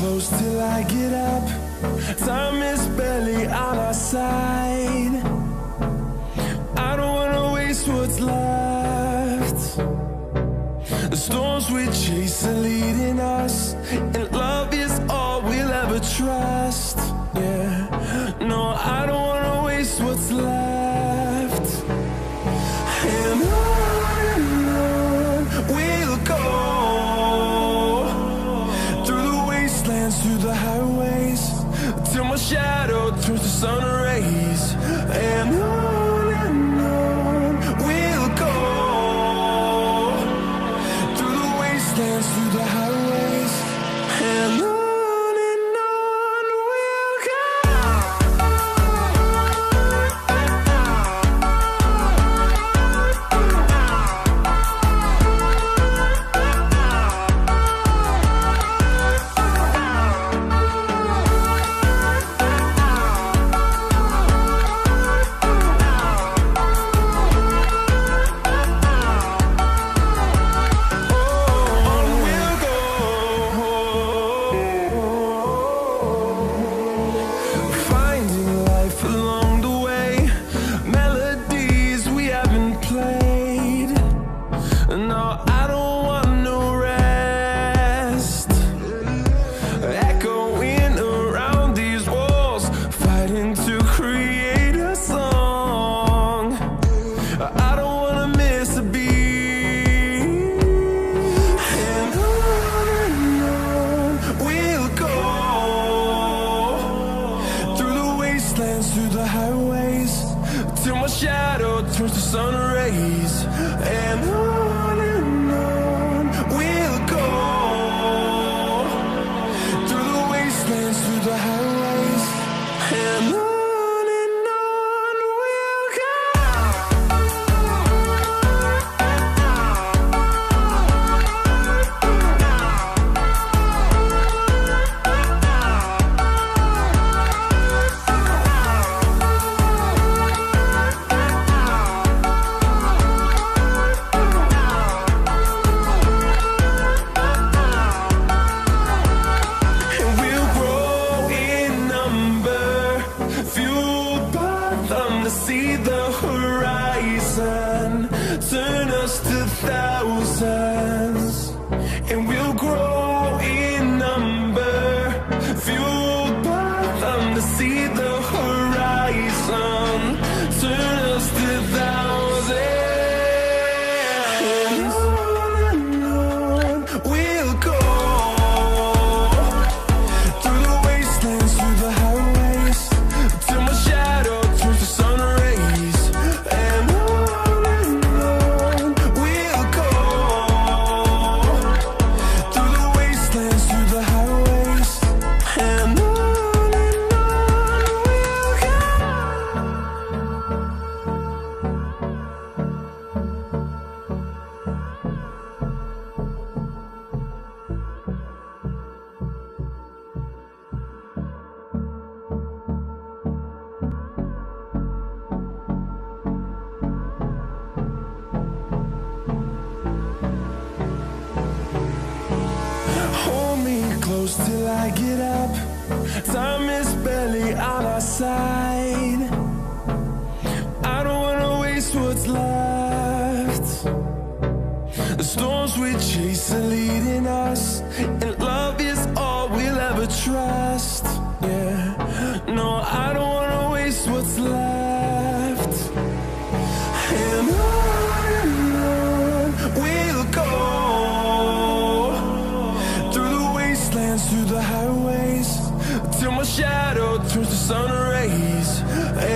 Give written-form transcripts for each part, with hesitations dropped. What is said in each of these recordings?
close till I get up. Time is barely on our side. I don't wanna waste what's left. The storms we chase are leading us, and love is all we'll ever trust. Yeah, no, I don't wanna waste what's left. And on we'll go, through the wastelands, through the highways, till my shadow turns to sun rays. And on we'll go, through the wastelands, through the highways, and on we'll go. Finding life along the way, melodies we haven't played. No, I don't want no rest. Echoing around these walls, fighting to create a song. I don't wanna miss a beat. And on we'll go, through the wastelands, through the highways, till my shadow turns to sun rays. And on we'll go, through the wastelands, through the highways, and on we'll go. And we'll grow in number, fueled by them to see the horizon, turn us to thousands. And we'll grow in number, fueled by them to see the horizon, turn us to thousands. And on we'll go, through the wastelands, through the highways, till my shadow turns to sun rays. And on we'll go, through the wastelands, through the highways, and on we'll go. Hold me close till I get up. Time is barely on our side. I don't wanna waste what's left. The storms we chase are leading us, and love is all we'll ever trust. Yeah, no, I don't wanna waste what's left. And on we'll go, through the wastelands, through the highways, till my shadow turns to sun rays.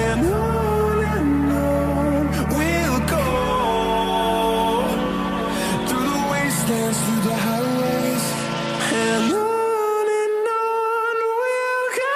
And on we'll go, through the wastelands, through the highways, and on we'll go.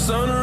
sun